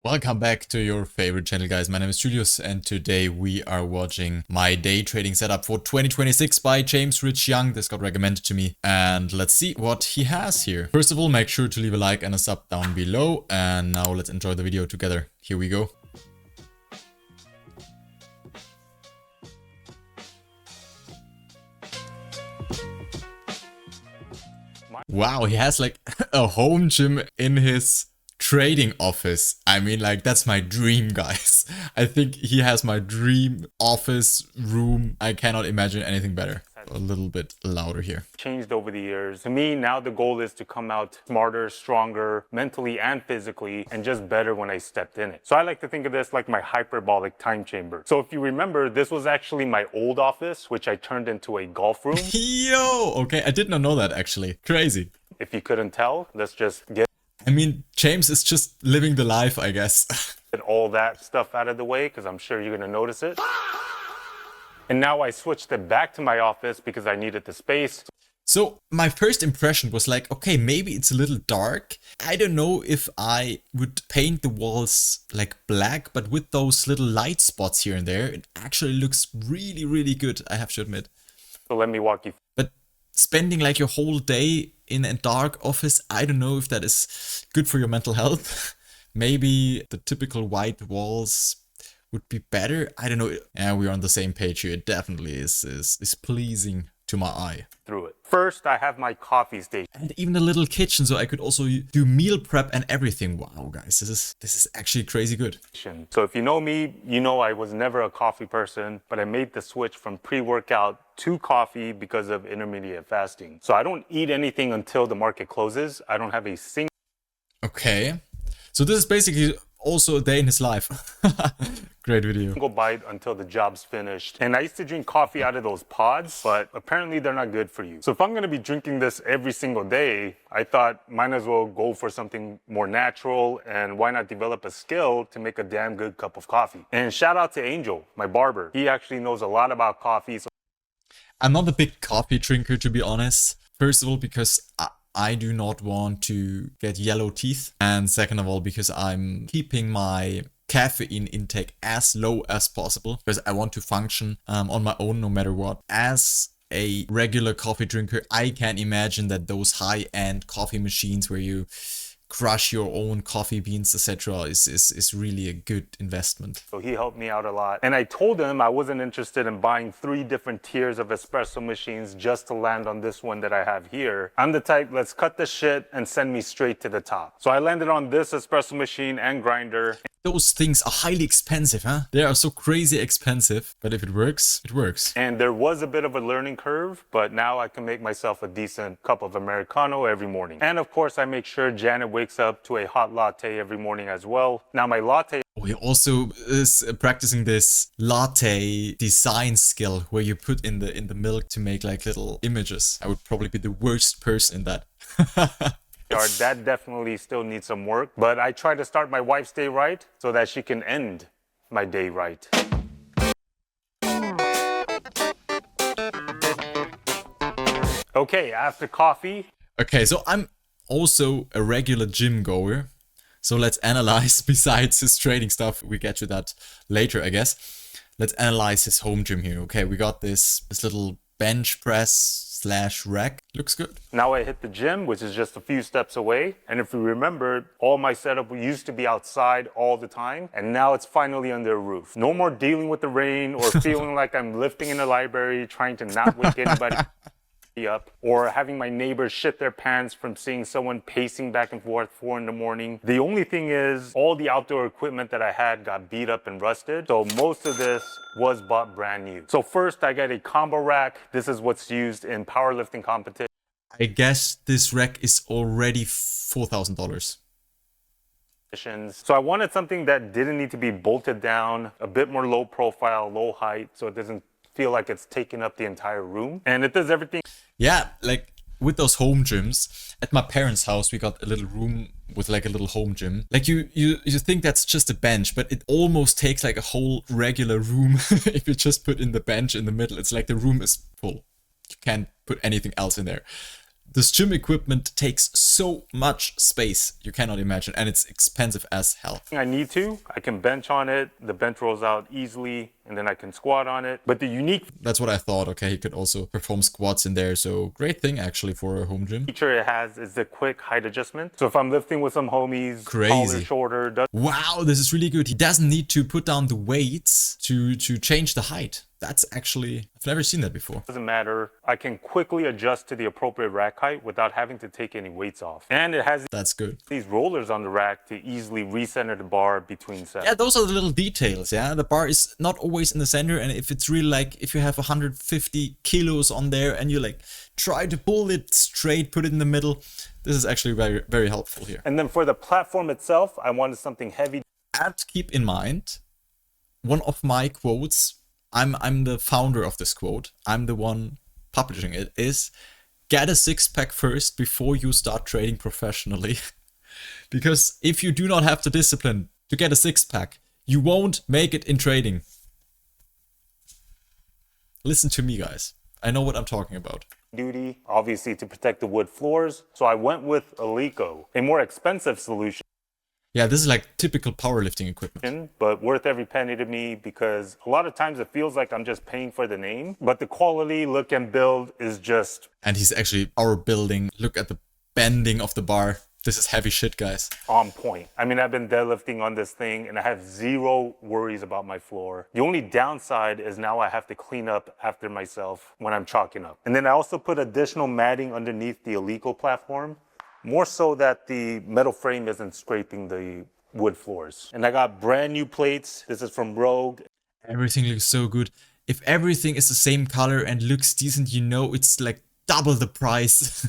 Welcome back to your favorite channel, guys. My name is Julius and today we are watching my day trading setup for 2026 by James Rich Young. This got recommended to me and let's see what he has here. First of all, make sure to leave a like and a sub down below, and now let's enjoy the video together. Here we go. Wow, he has like a home gym in his trading office. I mean, like, that's my dream, guys. I think he has my dream office room. I cannot imagine anything better. A little bit louder here. Changed over the years. To me, now the goal is to come out smarter, stronger, mentally and physically, and just better when I stepped in it. So I like to think of this like my hyperbolic time chamber. So if you remember, this was actually my old office, which I turned into a golf room. Yo, okay, I did not know that actually. Crazy. If you couldn't tell, let's just get I mean, James is just living the life, I guess. all that stuff out of the way, because I'm sure you're going to notice it. And now I switched it back to my office because I needed the space. So my first impression was like, okay, maybe it's a little dark. I don't know if I would paint the walls like black, but with those little light spots here and there, it actually looks really, really good, I have to admit. So let me walk you through. But spending like your whole day in a dark office, I don't know if that is good for your mental health. Maybe the typical white walls would be better. I don't know. And we're on the same page here. It definitely is pleasing to my eye. Through it. First, I have my coffee station. And even a little kitchen, so I could also do meal prep and everything. Wow, guys, this is actually crazy good. So if you know me, you know I was never a coffee person, but I made the switch from pre-workout to coffee because of intermediate fasting. So I don't eat anything until the market closes. I don't have a single Okay. So this is basically also a day in his life. Great video. bite until the job's finished. And I used to drink coffee out of those pods, but apparently they're not good for you. So if I'm gonna be drinking this every single day, I thought might as well go for something more natural, and why not develop a skill to make a damn good cup of coffee. And shout out to Angel, my barber. He actually knows a lot about coffee. So I'm not a big coffee drinker, to be honest. First of all, because I do not want to get yellow teeth. And second of all, because I'm keeping my caffeine intake as low as possible, because I want to function on my own no matter what. As a regular coffee drinker, I can imagine that those high-end coffee machines where you crush your own coffee beans, etc. is really a good investment. So he helped me out a lot. And I told him I wasn't interested in buying 3 different tiers of espresso machines just to land on this one that I have here. I'm the type, let's cut the shit and send me straight to the top. So I landed on this espresso machine and grinder. Those things are highly expensive, huh? They are so crazy expensive, but if it works, it works. And there was a bit of a learning curve, but now I can make myself a decent cup of Americano every morning. And of course, I make sure Janet wakes up to a hot latte every morning as well. Now my latte... Oh, he also is practicing this latte design skill where you put in the milk to make like little images. I would probably be the worst person in that. That definitely still needs some work, but I try to start my wife's day right so that she can end my day right. Okay, after coffee. Okay, so I'm also a regular gym goer. So let's analyze, besides his trading stuff, we get to that later, I guess. Let's analyze his home gym here. Okay, we got this little bench press / rack. Looks good. Now I hit the gym, which is just a few steps away. And if you remember, all my setup used to be outside all the time. And now it's finally under a roof. No more dealing with the rain or feeling like I'm lifting in a library, trying to not wake anybody up, or having my neighbors shit their pants from seeing someone pacing back and forth 4 in the morning. The only thing is all the outdoor equipment that I had got beat up and rusted. So most of this was bought brand new. So first I got a combo rack. This is what's used in powerlifting competition. I guess this rack is already $4,000. So I wanted something that didn't need to be bolted down, a bit more low profile, low height, so it doesn't feel like it's taking up the entire room. And it does everything. Yeah, like with those home gyms, at my parents' house, we got a little room with like a little home gym. Like you think that's just a bench, but it almost takes like a whole regular room if you just put in the bench in the middle. It's like the room is full. You can't put anything else in there. This gym equipment takes so much space, you cannot imagine, and it's expensive as hell. I need to. I can bench on it. The bench rolls out easily, and then I can squat on it. But the unique That's what I thought. Okay, he could also perform squats in there, so great thing actually for a home gym. feature it has is the quick height adjustment. So if I'm lifting with some homies, Crazy. taller, shorter, Wow, this is really good. He doesn't need to put down the weights to change the height. That's actually, I've never seen that before. doesn't matter. I can quickly adjust to the appropriate rack height without having to take any weights off. And it has That's good. these rollers on the rack to easily recenter the bar between sets. Yeah, those are the little details, yeah? The bar is not always in the center, and if it's really like, if you have 150 kilos on there and you like try to pull it straight, put it in the middle, this is actually very, very helpful here. And then for the platform itself, I wanted something heavy. And keep in mind, one of my quotes, I'm the founder of this quote, I'm the one publishing it, is get a six-pack first before you start trading professionally. Because if you do not have the discipline to get a six-pack, you won't make it in trading. Listen to me, guys. I know what I'm talking about. Duty, obviously to protect the wood floors. So I went with Eleiko, a more expensive solution, Yeah, this is like typical powerlifting equipment. but worth every penny to me because a lot of times it feels like I'm just paying for the name, but the quality, look, and build is just And he's actually power building. Look at the bending of the bar. This is heavy shit, guys. on point. I mean, I've been deadlifting on this thing and I have zero worries about my floor. The only downside is now I have to clean up after myself when I'm chalking up. And then I also put additional matting underneath the Eleiko platform, more so that the metal frame isn't scraping the wood floors. And I got brand new plates. This is from Rogue. Everything looks so good. If everything is the same color and looks decent, you know it's like double the price.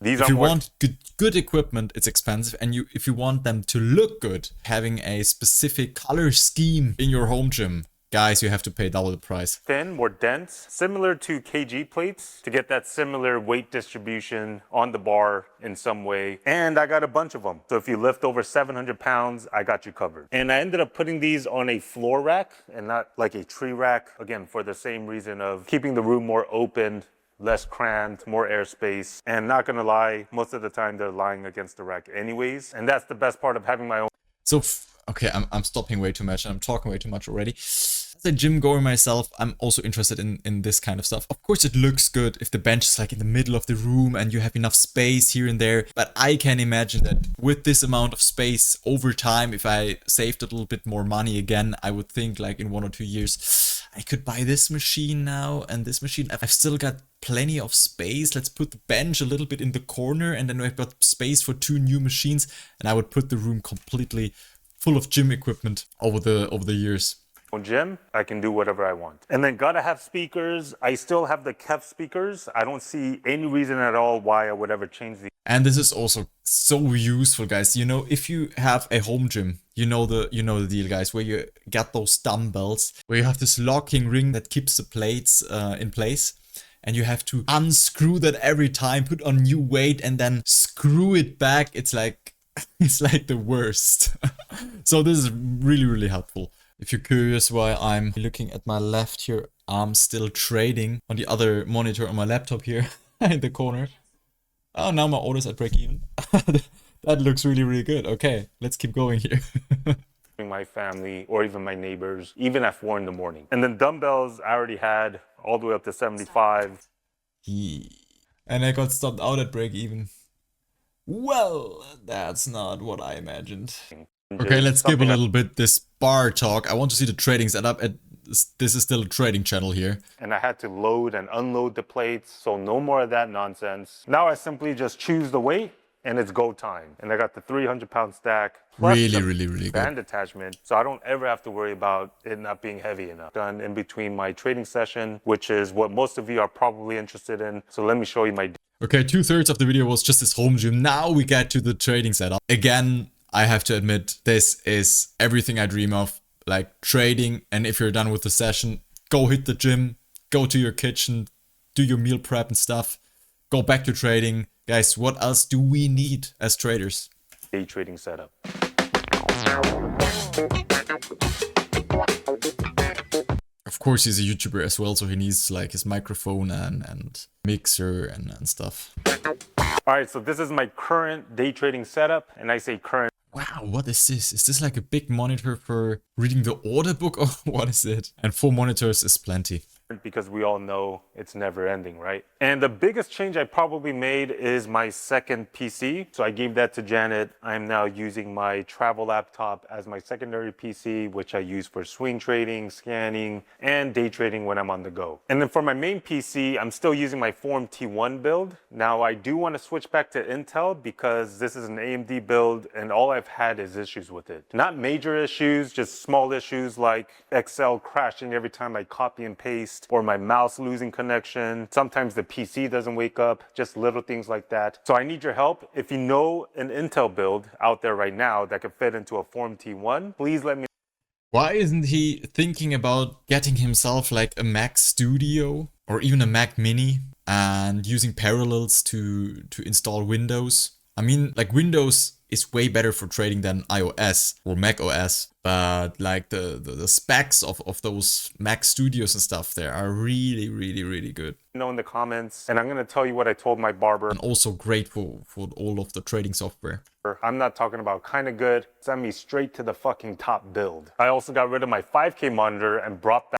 These If are you more want good equipment, it's expensive. And if you want them to look good, having a specific color scheme in your home gym, guys, you have to pay double the price. thin, more dense, similar to KG plates to get that similar weight distribution on the bar in some way. And I got a bunch of them. So if you lift over 700 pounds, I got you covered. And I ended up putting these on a floor rack and not like a tree rack, again, for the same reason of keeping the room more open, less crammed, more airspace. And not gonna lie, most of the time they're lying against the rack anyways. And that's the best part of having my own. So, okay, I'm stopping way too much and I'm talking way too much already. As a gym goer myself, I'm also interested in this kind of stuff. Of course, it looks good if the bench is like in the middle of the room and you have enough space here and there. But I can imagine that with this amount of space over time, if I saved a little bit more money again, I would think like in 1 or 2 years, I could buy this machine now and this machine. I've still got plenty of space. Let's put the bench a little bit in the corner and then we've got space for 2 new machines. And I would put the room completely full of gym equipment over the years. Gym, I can do whatever I want. And then gotta have speakers. I still have the KEF speakers. I don't see any reason at all why I would ever change the. And this is also so useful, guys. You know, if you have a home gym, you know the deal, guys, where you get those dumbbells, where you have this locking ring that keeps the plates in place. And you have to unscrew that every time, put on new weight and then screw it back. It's like the worst. So this is really, really helpful. If you're curious why I'm looking at my left here, I'm still trading on the other monitor on my laptop here in the corner. Oh, now my order's at break even. That looks really, really good. Okay, let's keep going here. My family or even my neighbors, even at 4 in the morning. And then dumbbells I already had all the way up to 75. And I got stopped out at break even. Well, that's not what I imagined. Okay, let's skip a little bit this bar talk. I want to see the trading setup. This is still a trading channel here. And I had to load and unload the plates, so no more of that nonsense. Now I simply just choose the weight and it's go time. And I got the 300-pound stack. Plus Really good. Band attachment, so I don't ever have to worry about it not being heavy enough. Done in between my trading session, which is what most of you are probably interested in. So let me show you my. Okay, 2/3 of the video was just this home gym. Now we get to the trading setup. Again, I have to admit, this is everything I dream of, like trading. And if you're done with the session, go hit the gym, go to your kitchen, do your meal prep and stuff, go back to trading. Guys, what else do we need as traders? Day trading setup. Of course, he's a YouTuber as well, so he needs like his microphone and mixer and stuff. All right, so this is my current day trading setup, and I say current. Wow, what is this? Is this like a big monitor for reading the order book or what is it? And 4 monitors is plenty. Because we all know it's never ending, right? And the biggest change I probably made is my second PC. So I gave that to Janet. I'm now using my travel laptop as my secondary PC, which I use for swing trading, scanning, and day trading when I'm on the go. And then for my main PC, I'm still using my Form T1 build. Now I do want to switch back to Intel because this is an AMD build and all I've had is issues with it. Not major issues, just small issues like Excel crashing every time I copy and paste, or my mouse losing connection. Sometimes the PC doesn't wake up, just little things like that. So I need your help. If you know an Intel build out there right now that could fit into a Form T1, please let me. Why isn't he thinking about getting himself like a Mac Studio or even a Mac Mini and using Parallels to install Windows? I mean, like Windows is way better for trading than iOS or Mac OS, but like the specs of those Mac Studios and stuff there are really, really, really good. Know in the comments, and I'm gonna tell you what I told my barber. And also great for all of the trading software. I'm not talking about kind of good. Send me straight to the fucking top build. I also got rid of my 5K monitor and brought back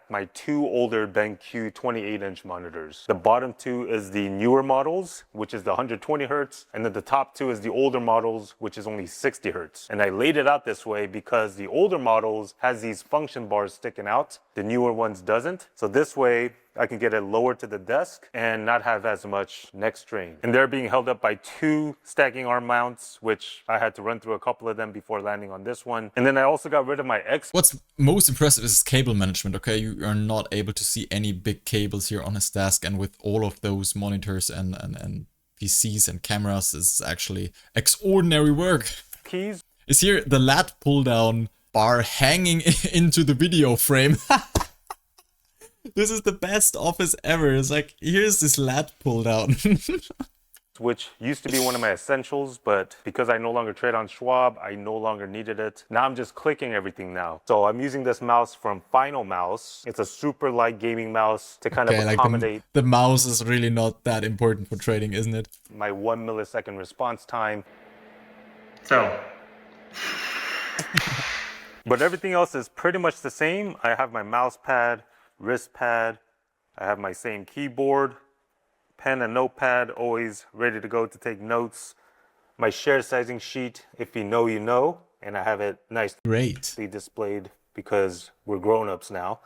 my 2 older BenQ 28-inch monitors. The bottom 2 is the newer models, which is the 120 hertz, and then the top 2 is the older models, which is only 60 hertz. And I laid it out this way because the older models has these function bars sticking out. The newer ones doesn't. So this way, I can get it lower to the desk and not have as much neck strain. And they're being held up by 2 stacking arm mounts, which I had to run through a couple of them before landing on this one. And then I also got rid of my X. What's most impressive is cable management, okay? You are not able to see any big cables here on his desk, and with all of those monitors and PCs and cameras, this is actually extraordinary work. Keys. Is here the lat pull down bar hanging into the video frame? This is the best office ever. It's like, here's this lat pull down. Which used to be one of my essentials, but because I no longer trade on Schwab, I no longer needed it. Now I'm just clicking everything now. So I'm using this mouse from Final Mouse. It's a super light gaming mouse to kind of accommodate. Like the mouse is really not that important for trading, isn't it? My 1 millisecond response time. So. But everything else is pretty much the same. I have my mouse pad, wrist pad. I have my same keyboard, pen and notepad, always ready to go to take notes. My share sizing sheet, if you know, you know. And I have it nicely displayed because we're grown-ups now.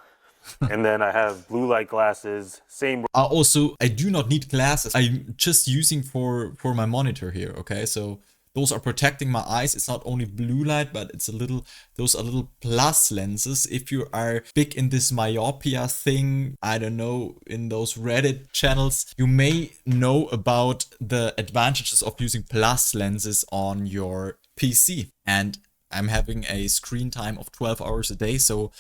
And then I have blue light glasses, same. Also, I do not need glasses. I'm just using for my monitor here, okay? So those are protecting my eyes. It's not only blue light, but it's those are little plus lenses. If you are big in this myopia thing, I don't know, in those Reddit channels, you may know about the advantages of using plus lenses on your PC. And I'm having a screen time of 12 hours a day, so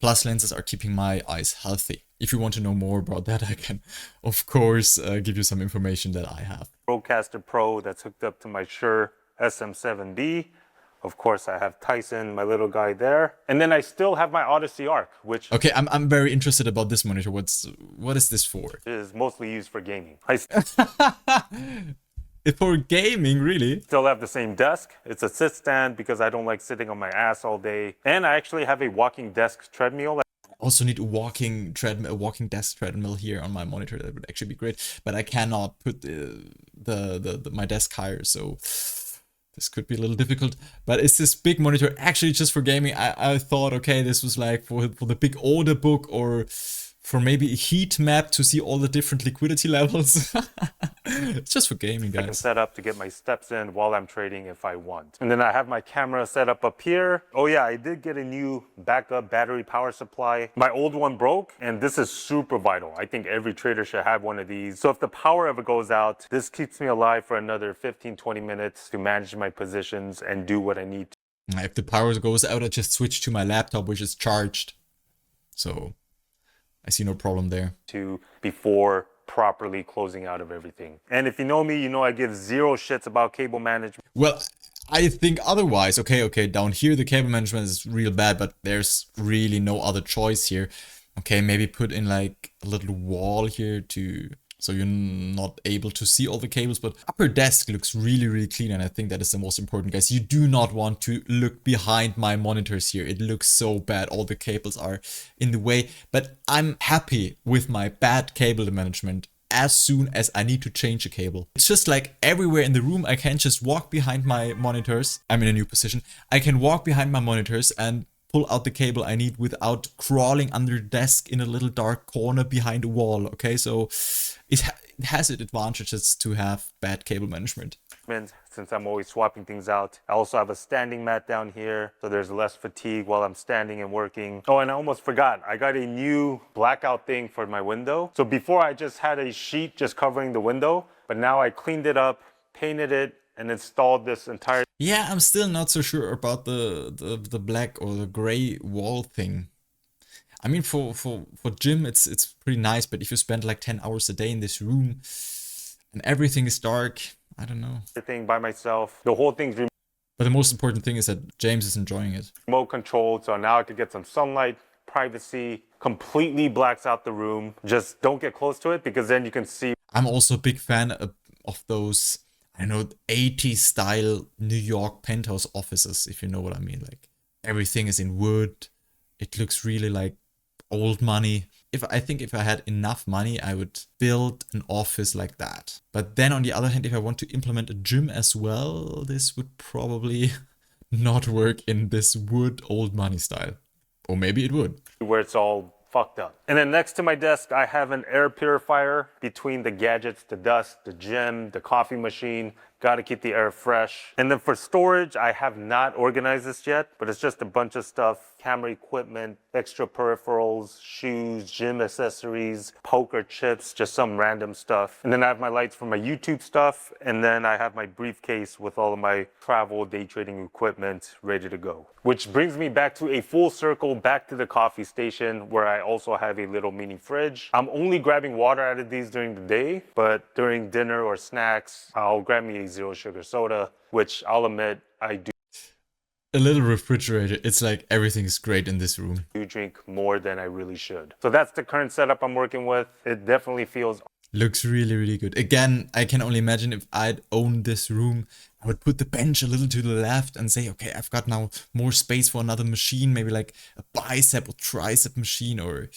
plus lenses are keeping my eyes healthy. If you want to know more about that, I can, of course, give you some information that I have. Rodecaster Pro that's hooked up to my Shure SM7B. Of course, I have Tyson, my little guy there. And then I still have my Odyssey Arc, which... Okay, I'm very interested about this monitor. What is this for? Is mostly used for gaming. It's for gaming, really? Still have the same desk. It's a sit stand because I don't like sitting on my ass all day. And I actually have a walking desk treadmill. Also need a walking desk treadmill here on my monitor. That would actually be great, but I cannot put my desk higher, so this could be a little difficult. But is this big monitor actually just for gaming? I thought, okay, this was like for the big order book or for maybe a heat map to see all the different liquidity levels. It's just for gaming, guys. I can set up to get my steps in while I'm trading if I want. And then I have my camera set up here. Oh yeah, I did get a new backup battery power supply. My old one broke, and this is super vital. I think every trader should have one of these. So if the power ever goes out, this keeps me alive for another 15-20 minutes to manage my positions and do what I need to. If the power goes out, I just switch to my laptop, which is charged. So I see no problem there. Before properly closing out of everything. And if you know me, you know I give zero shits about cable management. Well, I think otherwise. Okay, down here the cable management is real bad, but there's really no other choice here. Okay, maybe put in like a little wall here to so you're not able to see all the cables, but upper desk looks really clean, and I think that is the most important, guys. You do not want to look behind my monitors here. It looks so bad. All the cables are in the way, but I'm happy with my bad cable management. As soon as I need to change a cable, it's just like everywhere in the room. I can just walk behind my monitors. I'm in a new position. I can walk behind my monitors and pull out the cable I need without crawling under the desk in a little dark corner behind a wall. Okay, so it has its advantages to have bad cable management. Since I'm always swapping things out. I also have a standing mat down here, so there's less fatigue while I'm standing and working. Oh, and I almost forgot, I got a new blackout thing for my window. So before I just had a sheet just covering the window, but now I cleaned it up, painted it, and installed this entire... Yeah, I'm still not so sure about the black or the gray wall thing. I mean, for gym, it's pretty nice, but if you spend like 10 hours a day in this room and everything is dark, I don't know. Everything by myself. The whole thing's remote. But the most important thing is that James is enjoying it. Remote controlled, so now I could get some sunlight, privacy, completely blacks out the room. Just don't get close to it because then you can see. I'm also a big fan of those, I don't know, 80s style New York penthouse offices, if you know what I mean. Like everything is in wood. It looks really like old money. I think if I had enough money, I would build an office like that. But then on the other hand, if I want to implement a gym as well, this would probably not work in this wood old money style. Or maybe it would. Where it's all fucked up. And then next to my desk, I have an air purifier between the gadgets, the dust, the gym, the coffee machine. Got to keep the air fresh. And then for storage, I have not organized this yet, but it's just a bunch of stuff, camera equipment, extra peripherals, shoes, gym accessories, poker chips, just some random stuff. And then I have my lights for my YouTube stuff. And then I have my briefcase with all of my travel day trading equipment ready to go. Which brings me back to a full circle back to the coffee station where I also have a little mini fridge. I'm only grabbing water out of these during the day, but during dinner or snacks, I'll grab me a zero sugar soda, which I'll admit I do. A little refrigerator. It's like everything is great in this room. Do drink more than I really should. So that's the current setup I'm working with. It definitely feels... Looks really good. Again, I can only imagine if I'd owned this room, I would put the bench a little to the left and say, okay, I've got now more space for another machine, maybe like a bicep or tricep machine, or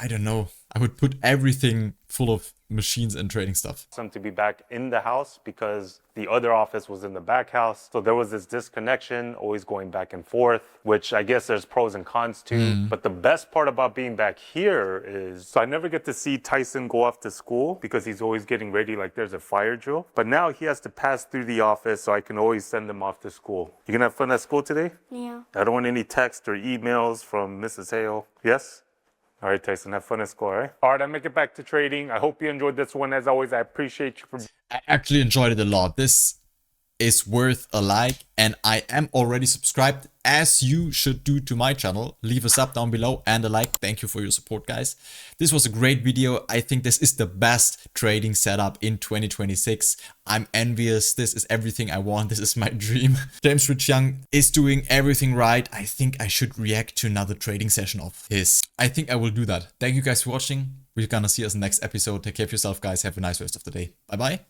I don't know. I would put everything full of machines and trading stuff. Awesome to be back in the house because the other office was in the back house. So there was this disconnection, always going back and forth, which I guess there's pros and cons to. But the best part about being back here is, so I never get to see Tyson go off to school because he's always getting ready like there's a fire drill. But now he has to pass through the office, so I can always send him off to school. You gonna have fun at school today? Yeah. I don't want any texts or emails from Mrs. Hale. Yes? All right, Tyson, have fun at school, all right? All right, I make it back to trading. I hope you enjoyed this one. As always, I appreciate you for... I actually enjoyed it a lot. This is worth a like, and I am already subscribed, as you should do, to my channel. Leave a sub down below and a like. Thank you for your support, guys. This was a great video. I think this is the best trading setup in 2026. I'm envious. This is everything I want. This is my dream. James Rich Young is doing everything right. I think I should react to another trading session of his. I think I will do that. Thank you guys for watching. We're gonna see us in the next episode. Take care of yourself, guys. Have a nice rest of the day. Bye bye.